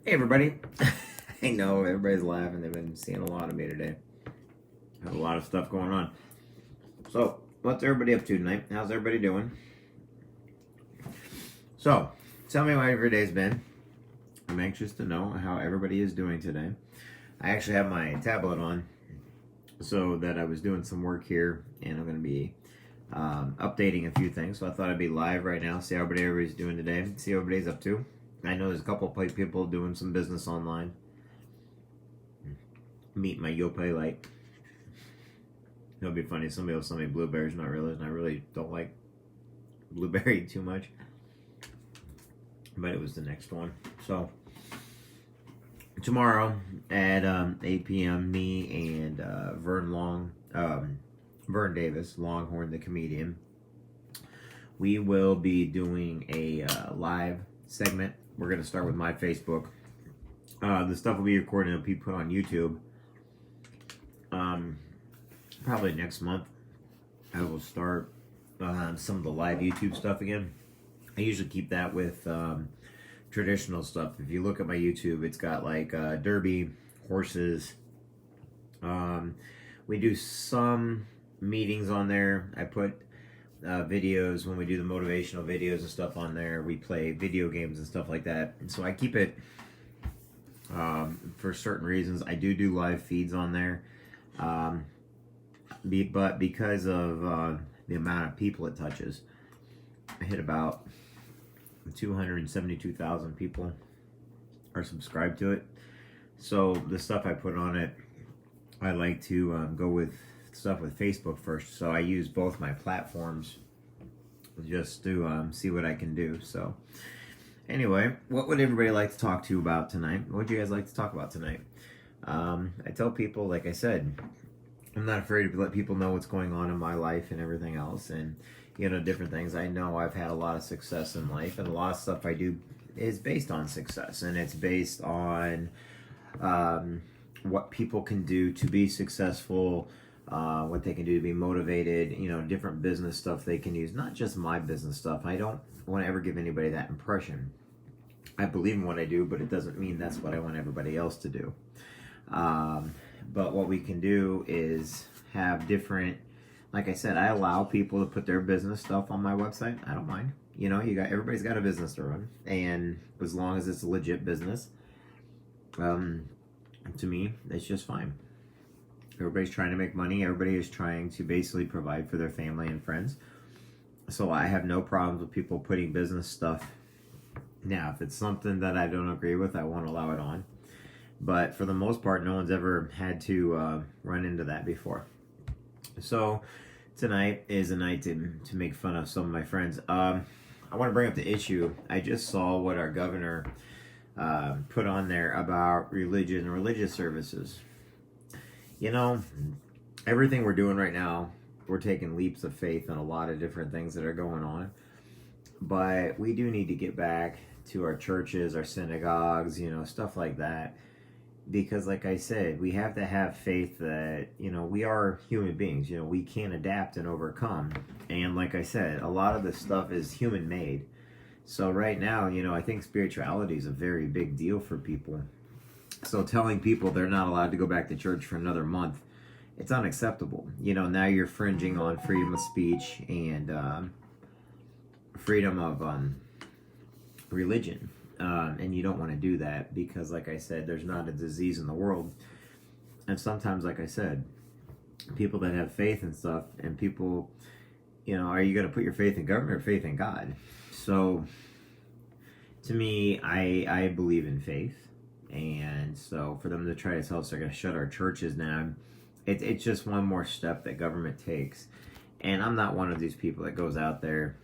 Hey everybody. I know everybody's laughing. They've been seeing a lot of me today. I have a lot of stuff going on. So, what's everybody up to tonight? How's everybody doing? So, tell me how every day's been. I'm anxious to know how everybody is doing today. I actually have my tablet on so that I was doing some work here, and I'm going to be updating a few things. So I thought I'd be live right now, see how everybody's doing today, see what everybody's up to. I know there's a couple of people doing some business online. Meet my Yopai light. It'll be funny. Somebody will send me blueberries, not realizing I really don't like blueberry too much. But it was the next one. So tomorrow at 8 p.m., me and Vern Davis, Longhorn the comedian, we will be doing a live segment. We're going to start with my Facebook. The stuff will be recorded and be put on YouTube. Probably next month, I will start some of the live YouTube stuff again. I usually keep that with traditional stuff. If you look at my YouTube, it's got like derby, horses. We do some meetings on there. I put videos when we do the motivational videos and stuff on there. We play video games and stuff like that. And so I keep it for certain reasons. I do live feeds on there. But because of the amount of people it touches, I hit about 272,000 people are subscribed to it. So the stuff I put on it, I like to go with stuff with Facebook first. So I use both my platforms just to see what I can do. So anyway, what would everybody like to talk to you about tonight? What would you guys like to talk about tonight? I tell people, like I said, I'm not afraid to let people know what's going on in my life and everything else, and different things. I know I've had a lot of success in life, and a lot of stuff I do is based on success, and it's based on what people can do to be successful, what they can do to be motivated, different business stuff they can use, not just my business stuff. I don't want to ever give anybody that impression. I believe in what I do, but it doesn't mean that's what I want everybody else to do. But what we can do is have different, like I said, I allow people to put their business stuff on my website. I don't mind. Everybody's got a business to run, and as long as it's a legit business, to me, it's just fine. Everybody's trying to make money. Everybody is trying to basically provide for their family and friends. So I have no problems with people putting business stuff. Now, if it's something that I don't agree with, I won't allow it on. But for the most part, no one's ever had to run into that before. So tonight is a night to make fun of some of my friends. I want to bring up the issue. I just saw what our governor put on there about religion and religious services. Everything we're doing right now, we're taking leaps of faith in a lot of different things that are going on. But we do need to get back to our churches, our synagogues, stuff like that. Because like I said, we have to have faith that, we are human beings. We can adapt and overcome. And like I said, a lot of this stuff is human made. So right now, I think spirituality is a very big deal for people. So telling people they're not allowed to go back to church for another month, it's unacceptable. Now you're fringing on freedom of speech and freedom of religion. And you don't want to do that because, like I said, there's not a disease in the world. And sometimes, like I said, people that have faith and stuff, and people, are you going to put your faith in government or faith in God? So, to me, I believe in faith. And so for them to try to tell us they're going to shut our churches down, it's just one more step that government takes. And I'm not one of these people that goes out there.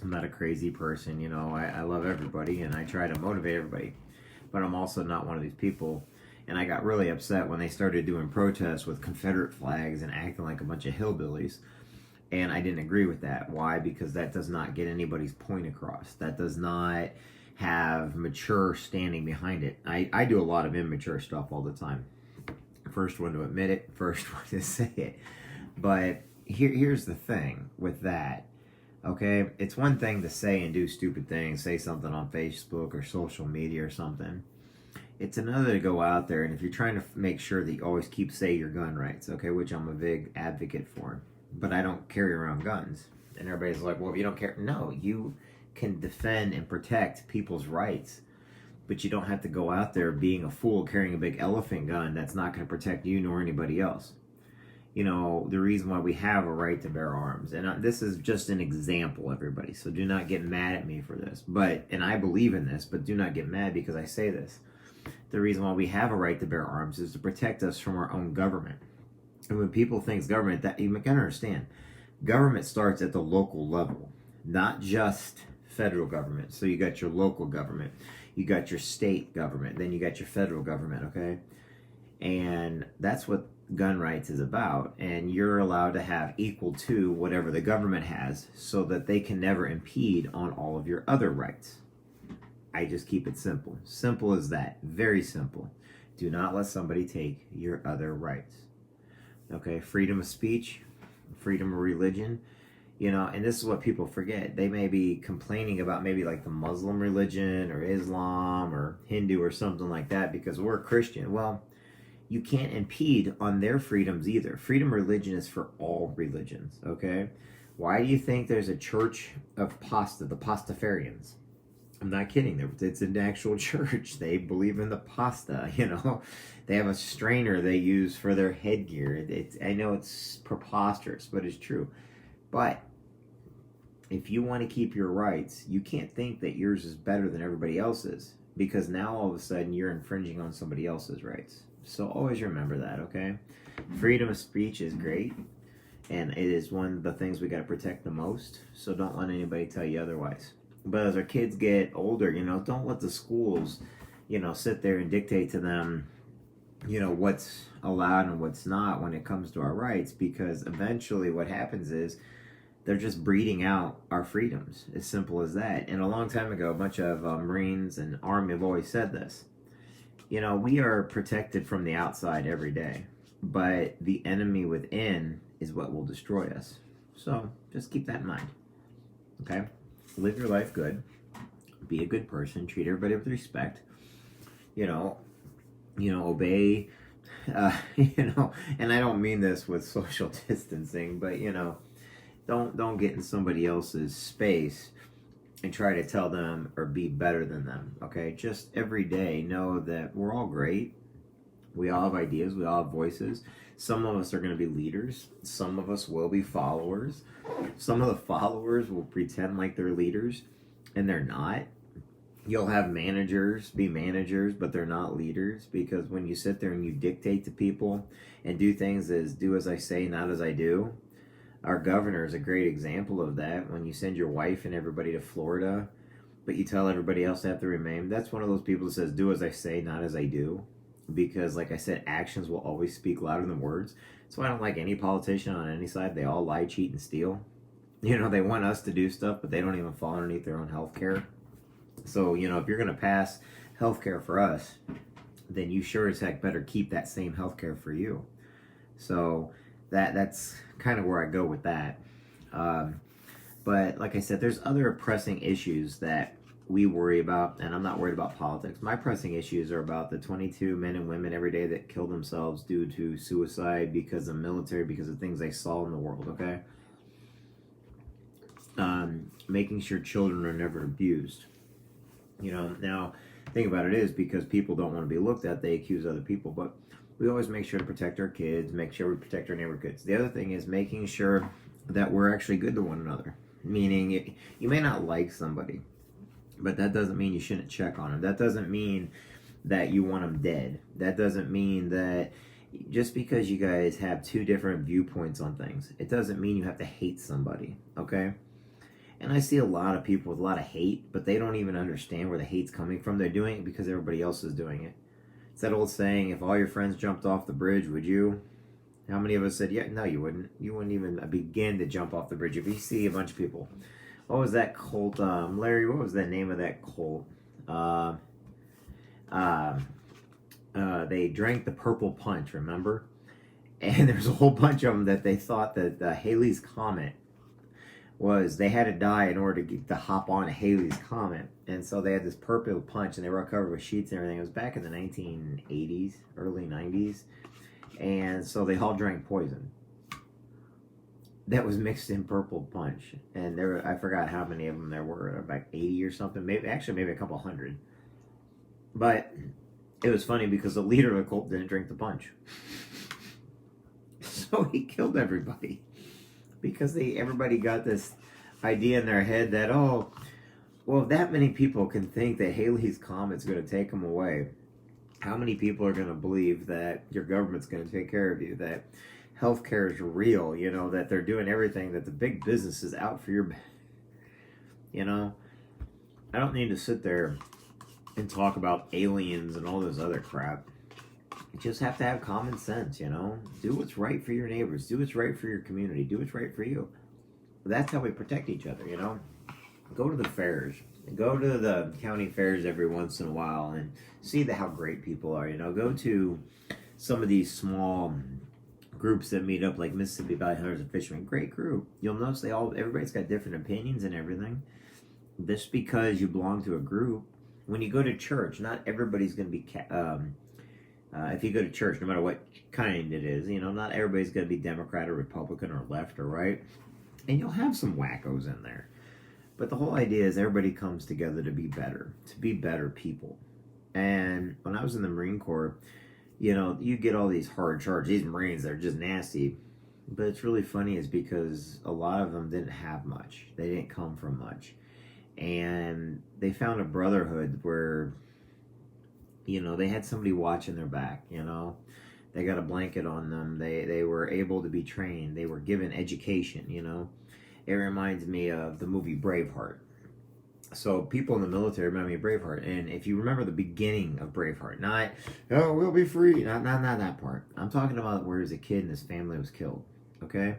I'm not a crazy person, I love everybody and I try to motivate everybody, but I'm also not one of these people. And I got really upset when they started doing protests with Confederate flags and acting like a bunch of hillbillies. And I didn't agree with that. Why? Because that does not get anybody's point across. That does not have mature standing behind it. I do a lot of immature stuff all the time. First one to admit it, first one to say it. But here's the thing with that. Okay, it's one thing to say and do stupid things, say something on Facebook or social media or something. It's another to go out there, and if you're trying to make sure that you always keep say your gun rights, okay, which I'm a big advocate for, but I don't carry around guns. And everybody's like, well, if you don't care, no, you can defend and protect people's rights, but you don't have to go out there being a fool carrying a big elephant gun that's not going to protect you nor anybody else. You know, the reason why we have a right to bear arms. And this is just an example, everybody. So do not get mad at me for this. And I believe in this, but do not get mad because I say this. The reason why we have a right to bear arms is to protect us from our own government. And when people think government, that you gotta understand, government starts at the local level, not just federal government. So you got your local government, you got your state government, then you got your federal government, okay? And that's what gun rights is about. And you're allowed to have equal to whatever the government has so that they can never impede on all of your other rights. I just keep it simple. Simple as that. Very simple. Do not let somebody take your other rights. Okay, freedom of speech, freedom of religion, you know, and this is what people forget. They may be complaining about maybe like the Muslim religion or Islam or Hindu or something like that because we're Christian. Well, you can't impede on their freedoms either. Freedom of religion is for all religions, okay? Why do you think there's a church of pasta, the Pastafarians? I'm not kidding. It's an actual church. They believe in the pasta, you know. They have a strainer they use for their headgear. I know it's preposterous, but it's true. But if you want to keep your rights, you can't think that yours is better than everybody else's because now all of a sudden you're infringing on somebody else's rights. So always remember that, okay? Freedom of speech is great, and it is one of the things we got to protect the most. So don't let anybody tell you otherwise. But as our kids get older, you know, don't let the schools, you know, sit there and dictate to them, you know, what's allowed and what's not when it comes to our rights, because eventually what happens is they're just breeding out our freedoms. As simple as that. And a long time ago, a bunch of Marines and Army have always said this. You know, we are protected from the outside every day, but the enemy within is what will destroy us. So just keep that in mind, okay? Live your life good, be a good person, treat everybody with respect, you know, obey, you know, and I don't mean this with social distancing, but, you know, don't get in somebody else's space and try to tell them or be better than them, okay? Just every day know that we're all great. We all have ideas. We all have voices. Some of us are going to be leaders. Some of us will be followers. Some of the followers will pretend like they're leaders, and they're not. You'll have managers be managers, but they're not leaders, because when you sit there and you dictate to people and do things as do as I say, not as I do. Our governor is a great example of that. When you send your wife and everybody to Florida, but you tell everybody else they have to remain, that's one of those people that says, do as I say, not as I do. Because, like I said, actions will always speak louder than words. So I don't like any politician on any side. They all lie, cheat, and steal. You know, they want us to do stuff, but they don't even fall underneath their own health care. So, you know, if you're going to pass health care for us, then you sure as heck better keep that same health care for you. So that's kind of where I go with that. But like I said, there's other pressing issues that we worry about, and I'm not worried about politics. My pressing issues are about the 22 men and women every day that kill themselves due to suicide because of military, because of things they saw in the world, okay? Making sure children are never abused. You know, now, the thing about it is, because people don't want to be looked at, they accuse other people, but we always make sure to protect our kids, make sure we protect our neighbor kids. The other thing is making sure that we're actually good to one another. Meaning, you may not like somebody, but that doesn't mean you shouldn't check on them. That doesn't mean that you want them dead. That doesn't mean that just because you guys have two different viewpoints on things, it doesn't mean you have to hate somebody, okay? And I see a lot of people with a lot of hate, but they don't even understand where the hate's coming from. They're doing it because everybody else is doing it. It's that old saying, if all your friends jumped off the bridge, would you? How many of us said, yeah, no, you wouldn't. You wouldn't even begin to jump off the bridge. If you see a bunch of people, what was that cult? Larry, what was the name of that cult? They drank the purple punch, remember? And there's a whole bunch of them that they thought that Halley's Comet was they had to die in order to get to hop on Halley's Comet. And so they had this purple punch, and they were all covered with sheets and everything. It was back in the 1980s, early 90s. And so they all drank poison that was mixed in purple punch. And there were, I forgot how many of them there were, about 80 or something. Maybe a couple hundred. But it was funny because the leader of the cult didn't drink the punch. So he killed everybody. Because everybody got this idea in their head that, oh, well, if that many people can think that Halley's Comet's going to take them away, how many people are going to believe that your government's going to take care of you, that healthcare is real, you know, that they're doing everything, that the big business is out for your back? You know, I don't need to sit there and talk about aliens and all this other crap. You just have to have common sense, you know. Do what's right for your neighbors. Do what's right for your community. Do what's right for you. That's how we protect each other, you know. Go to the fairs. Go to the county fairs every once in a while and see how great people are, you know. Go to some of these small groups that meet up, like Mississippi Valley Hunters and Fishermen. Great group. You'll notice everybody's got different opinions and everything. Just because you belong to a group, when you go to church, not everybody's going to be if you go to church, no matter what kind it is, you know, not everybody's going to be Democrat or Republican or left or right. And you'll have some wackos in there. But the whole idea is everybody comes together to be better people. And when I was in the Marine Corps, you know, you get all these hard charges. These Marines, they're just nasty. But it's really funny is because a lot of them didn't have much. They didn't come from much. And they found a brotherhood where, you know, they had somebody watching their back, you know. They got a blanket on them. They were able to be trained. They were given education, you know. It reminds me of the movie Braveheart. So people in the military remind me of Braveheart. And if you remember the beginning of Braveheart, not, oh, we'll be free. Not that part. I'm talking about where as a kid and his family was killed, okay?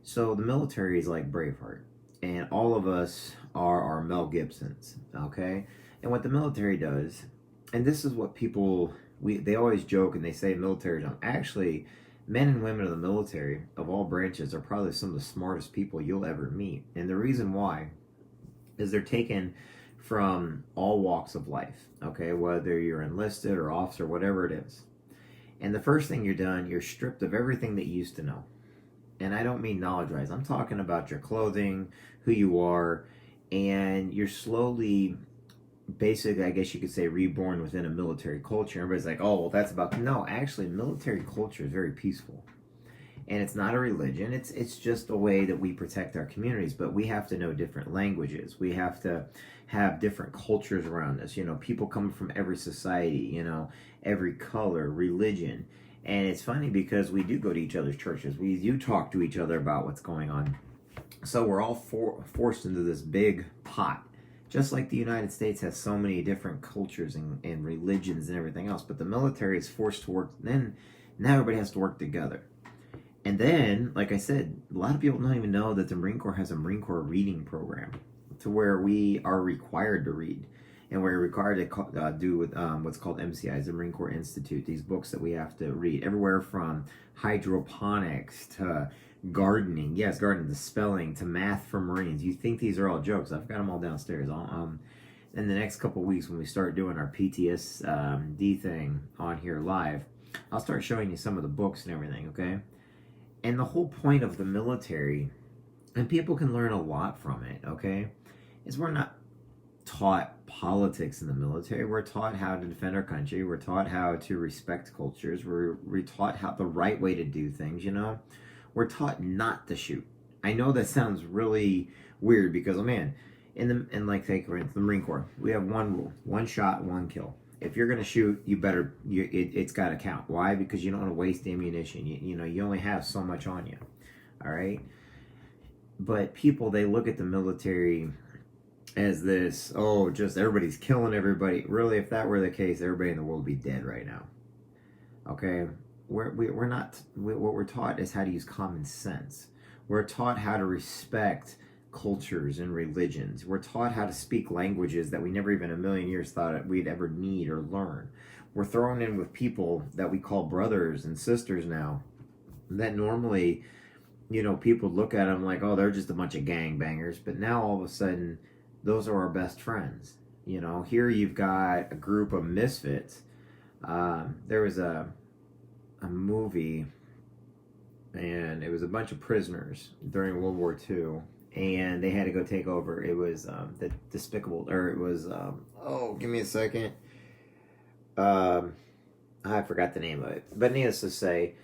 So the military is like Braveheart. And all of us are our Mel Gibsons, okay? And what the military does, and this is what people, they always joke and they say military don't. Actually, men and women of the military of all branches are probably some of the smartest people you'll ever meet. And the reason why is they're taken from all walks of life, okay? Whether you're enlisted or officer, whatever it is. And the first thing you're stripped of everything that you used to know. And I don't mean knowledge-wise. I'm talking about your clothing, who you are, and you're slowly, basically, I guess you could say, reborn within a military culture. Everybody's like, oh, well, that's about... No, actually, military culture is very peaceful. And it's not a religion. It's just a way that we protect our communities. But we have to know different languages. We have to have different cultures around us. You know, people come from every society, you know, every color, religion. And it's funny because we do go to each other's churches. We do talk to each other about what's going on. So we're all forced into this big pot. Just like the United States has so many different cultures and religions and everything else. But the military is forced to work. Then now everybody has to work together. And then, like I said, a lot of people don't even know that the Marine Corps has a Marine Corps reading program to where we are required to read. And we're required to do with what's called MCIs, the Marine Corps Institute, these books that we have to read. Everywhere from hydroponics to gardening, yes, gardening, to spelling, to math for Marines. You think these are all jokes. I've got them all downstairs. In the next couple of weeks when we start doing our PTSD thing on here live, I'll start showing you some of the books and everything, okay? And the whole point of the military, and people can learn a lot from it, okay, is we're not taught politics in the military. We're taught how to defend our country. We're taught how to respect cultures. We're taught how the right way to do things, you know. We're taught not to shoot. I know that sounds really weird because, oh man, like take for instance, the Marine Corps, we have one rule: one shot, one kill. If you're gonna shoot, it's got to count. Why? Because you don't want to waste ammunition. You know, you only have so much on you. All right. But people, they look at the military as this, oh, just everybody's killing everybody. Really, if that were the case, everybody in the world would be dead right now. Okay? We're not, what we're taught is how to use common sense. We're taught how to respect cultures and religions. We're taught how to speak languages that we never even in a million years thought we'd ever need or learn. We're thrown in with people that we call brothers and sisters now that normally people look at them like, oh, they're just a bunch of gangbangers. But now all of a sudden, those are our best friends. Here you've got a group of misfits. There was a movie, and it was a bunch of prisoners during World War II, and they had to go take over. It was the Despicable, or it was, oh, give me a second. I forgot the name of it. But needless to say,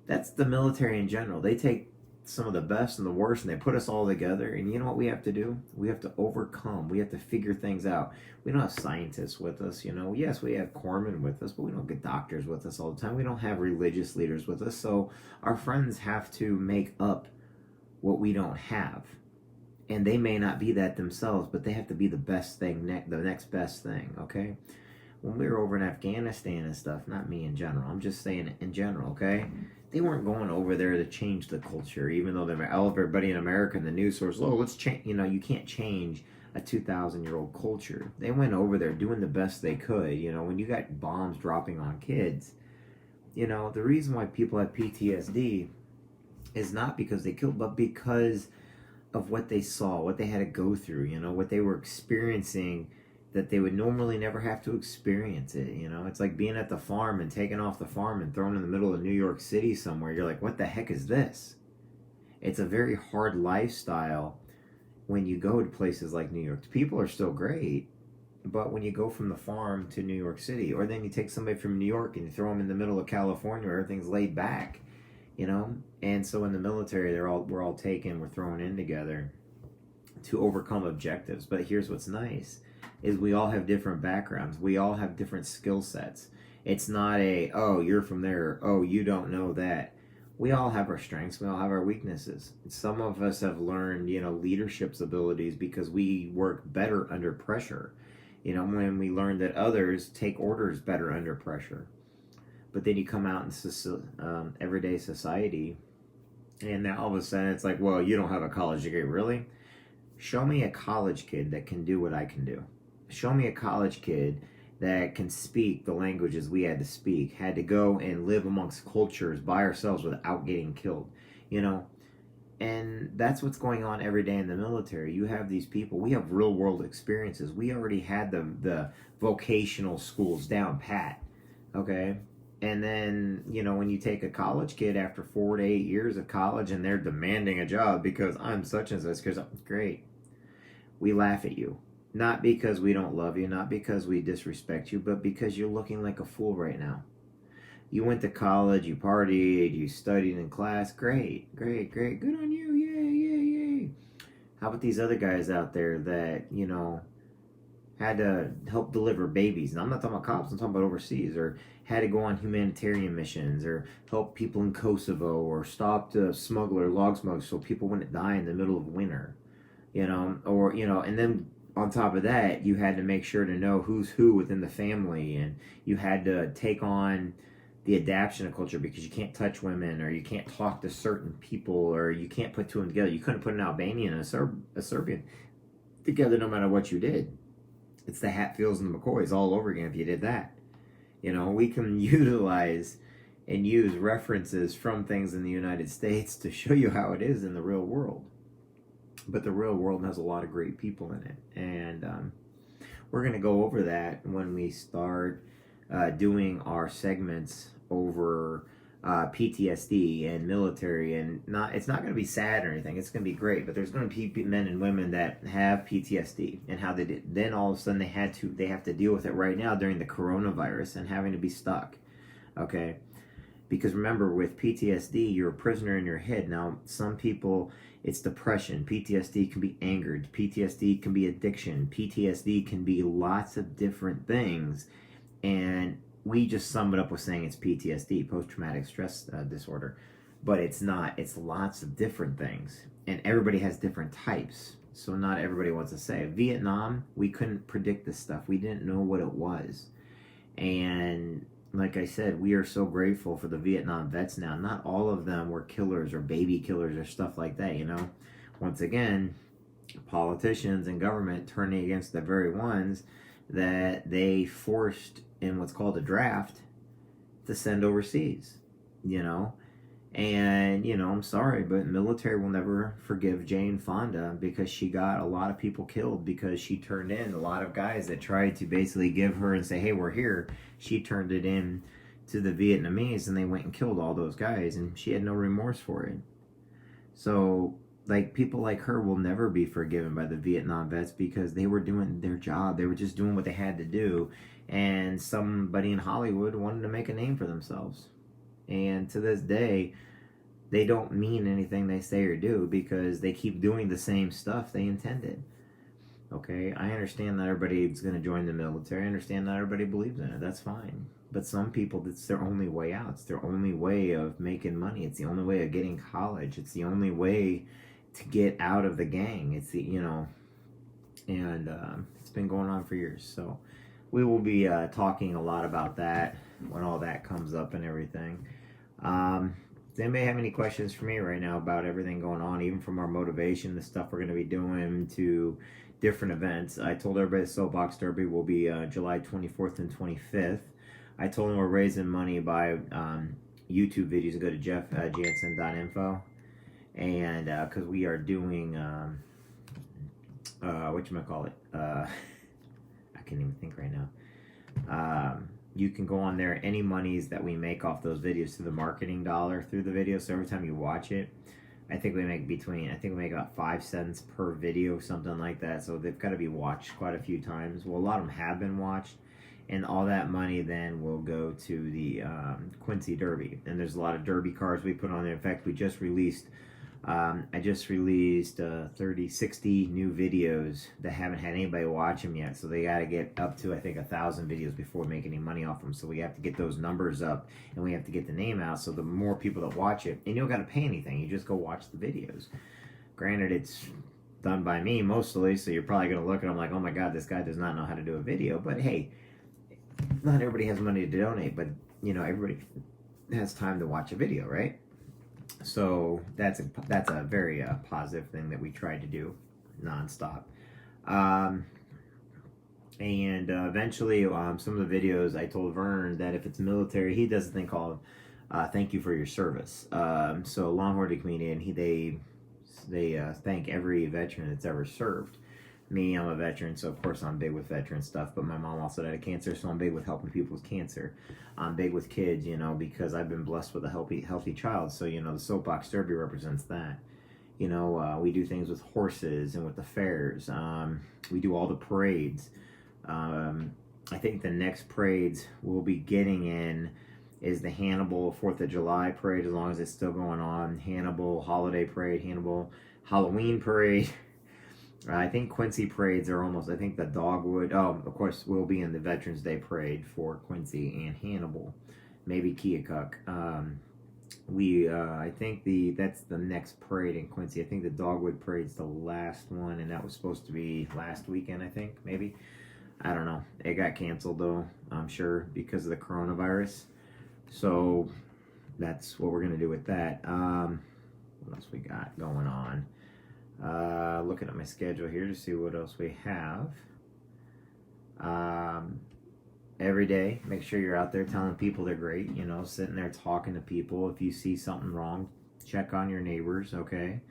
that's the military in general. They take some of the best and the worst, and they put us all together. And you know what we have to do? We have to overcome. We have to figure things out. We don't have scientists with us. Yes, we have corpsmen with us, but we don't get doctors with us all the time. We don't have religious leaders with us. So our friends have to make up what we don't have. And they may not be that themselves, but they have to be the best thing, the next best thing, okay? When we were over in Afghanistan and stuff, not me in general, I'm just saying in general, okay? They weren't going over there to change the culture, even though everybody in America and the news source, oh, let's change, you can't change a 2,000-year-old culture. They went over there doing the best they could. When you got bombs dropping on kids, the reason why people have PTSD is not because they killed, but because of what they saw, what they had to go through, what they were experiencing that they would normally never have to experience it. It's like being at the farm and taken off the farm and thrown in the middle of New York City somewhere. You're like, what the heck is this? It's a very hard lifestyle when you go to places like New York. People are still great, but when you go from the farm to New York City, or then you take somebody from New York and you throw them in the middle of California where everything's laid back, and so in the military, we're all taken, we're thrown in together to overcome objectives. But here's what's nice is we all have different backgrounds. We all have different skill sets. It's not oh, you're from there, oh, you don't know that. We all have our strengths, we all have our weaknesses. Some of us have learned, leadership's abilities because we work better under pressure. When we learn that others take orders better under pressure. But then you come out in everyday society, and now all of a sudden it's like, well, you don't have a college degree. Really? Show me a college kid that can do what I can do. Show me a college kid that can speak the languages we had to speak, had to go and live amongst cultures by ourselves without getting killed, And that's what's going on every day in the military. You have these people, we have real world experiences. We already had the vocational schools down pat, okay? And then, when you take a college kid after 4 to 8 years of college and they're demanding a job because I'm such and such, because great, we laugh at you. Not because we don't love you, not because we disrespect you, but because you're looking like a fool right now. You went to college, you partied, you studied in class. Great, great, great. Good on you. Yay, yay, yay. How about these other guys out there that, had to help deliver babies? And I'm not talking about cops, I'm talking about overseas. Or had to go on humanitarian missions, or help people in Kosovo, or stopped log smugglers so people wouldn't die in the middle of winter. And then on top of that, you had to make sure to know who's who within the family, and you had to take on the adaptation of culture because you can't touch women, or you can't talk to certain people, or you can't put two of them together. You couldn't put an Albanian and a Serbian together no matter what you did. It's the Hatfields and the McCoys all over again if you did that. We can utilize and use references from things in the United States to show you how it is in the real world. But the real world has a lot of great people in it. And we're going to go over that when we start doing our segments over PTSD and military. And it's not going to be sad or anything. It's going to be great. But there's going to be men and women that have PTSD and how they did. Then all of a sudden they have to deal with it right now during the coronavirus and having to be stuck. Okay? Because remember, with PTSD, you're a prisoner in your head. Now, some people, it's depression. PTSD can be anger. PTSD can be addiction. PTSD can be lots of different things. And we just sum it up with saying it's PTSD, post-traumatic stress disorder. But it's not. It's lots of different things. And everybody has different types. So not everybody wants to say. Vietnam, we couldn't predict this stuff. We didn't know what it was. And like I said, we are so grateful for the Vietnam vets now. Not all of them were killers or baby killers or stuff like that, Once again, politicians and government turning against the very ones that they forced in what's called a draft to send overseas, And, you know, I'm sorry, but military will never forgive Jane Fonda because she got a lot of people killed because she turned in a lot of guys that tried to basically give her and say, hey, we're here. She turned it in to the Vietnamese and they went and killed all those guys and she had no remorse for it. So, like, people like her will never be forgiven by the Vietnam vets because they were doing their job. They were just doing what they had to do. And somebody in Hollywood wanted to make a name for themselves. And to this day, they don't mean anything they say or do because they keep doing the same stuff they intended. Okay, I understand that everybody's going to join the military. I understand that everybody believes in it. That's fine. But some people, it's their only way out. It's their only way of making money. It's the only way of getting college. It's the only way to get out of the gang. It's the, you know, and it's been going on for years. So we will be talking a lot about that when all that comes up and everything. Does anybody have any questions for me right now about everything going on, even from our motivation, the stuff we're going to be doing to different events? I told everybody the Soapbox Derby will be July 24th and 25th. I told them we're raising money by YouTube videos. Go to Jansen.info. And because we are doing, whatchamacallit? I can't even think right now. You can go on there. Any monies that we make off those videos to the marketing dollar through the video. So every time you watch it, I think we make about 5 cents per video, something like that. So they've got to be watched quite a few times. Well, a lot of them have been watched. And all that money then will go to the Quincy Derby. And there's a lot of Derby cars we put on there. In fact, we just released, I just released 60 new videos that haven't had anybody watch them yet. So they got to get up to, I think, 1,000 videos before we make any money off them. So we have to get those numbers up and we have to get the name out. So the more people that watch it, and you don't got to pay anything. You just go watch the videos. Granted, it's done by me mostly. So you're probably going to look at them like, oh my God, this guy does not know how to do a video. But hey, not everybody has money to donate, but you know, everybody has time to watch a video, right? So that's a very positive thing that we try to do nonstop. And eventually, some of the videos I told Vern that if it's military, he does a thing called "Thank you for your service." So Longhorn Comedian, they thank every veteran that's ever served. Me, I'm a veteran, so of course I'm big with veteran stuff, but my mom also died of cancer, so I'm big with helping people with cancer. I'm big with kids, you know, because I've been blessed with a healthy child, so, you know, the Soapbox Derby represents that. You know, we do things with horses and with the fairs. We do all the parades. I think the next parades we'll be getting in is the Hannibal 4th of July parade, as long as it's still going on. Hannibal Holiday Parade, Hannibal Halloween Parade. I think Quincy parades are almost, I think the Dogwood, of course, we'll be in the Veterans Day parade for Quincy and Hannibal, maybe Keokuk. I think that's the next parade in Quincy. I think the Dogwood parade's the last one, and that was supposed to be last weekend, I think, maybe. I don't know. It got canceled, though, I'm sure, because of the coronavirus. So that's what we're going to do with that. What else we got going on? Looking at my schedule here to see what else we have. Every day, make sure you're out there telling people they're great, you know, sitting there talking to people. If you see something wrong, check on your neighbors, okay?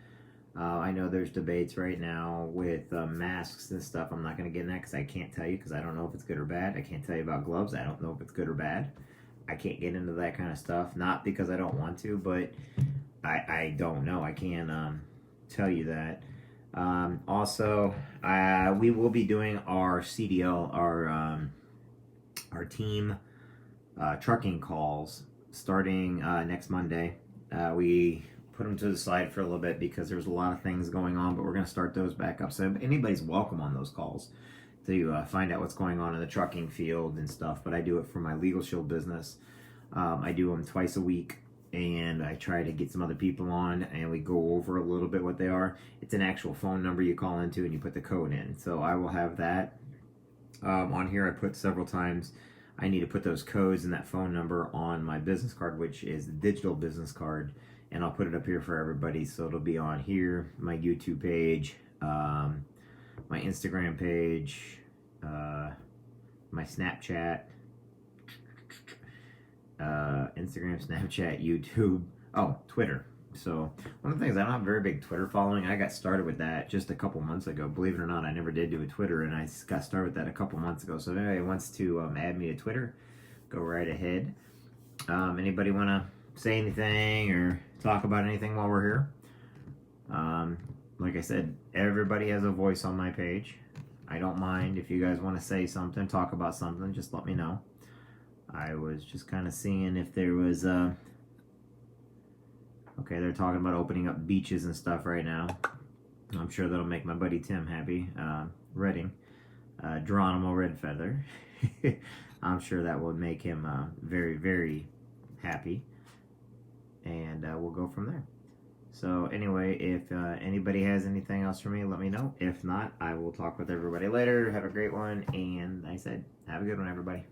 I know there's debates right now with masks and stuff. I'm not going to get in that because I can't tell you because I don't know if it's good or bad. I can't tell you about gloves. I don't know if it's good or bad. I can't get into that kind of stuff. Not because I don't want to, but I don't know. I can't tell you that. Also, we will be doing our CDL, our team trucking calls starting next Monday. We put them to the side for a little bit because there's a lot of things going on, but we're going to start those back up. So anybody's welcome on those calls to find out what's going on in the trucking field and stuff. But I do it for my Legal Shield business. I do them twice a week. And I try to get some other people on, and we go over a little bit what they are. It's an actual phone number you call into, and you put the code in. So I will have that on here. I put several times. I need to put those codes and that phone number on my business card, which is the digital business card, and I'll put it up here for everybody. So it'll be on here, my YouTube page, my Instagram page, my Snapchat. Instagram, Snapchat, YouTube, Oh, Twitter. So one of the things, I don't have a very big Twitter following. I got started with that just a couple months ago. Believe it or not, I never did do a Twitter, and I got started with that a couple months ago. So if anybody wants to add me to Twitter, go right ahead. Anybody want to say anything or talk about anything while we're here? Like I said, everybody has a voice on my page. I don't mind if you guys want to say something, talk about something, just let me know. I was just kind of seeing if there was okay, they're talking about opening up beaches and stuff right now. I'm sure that'll make my buddy Tim happy. Redding, Geronimo Redfeather. I'm sure that will make him very, very happy. And we'll go from there. So anyway, if anybody has anything else for me, let me know. If not, I will talk with everybody later. Have a great one. And like I said, have a good one, everybody.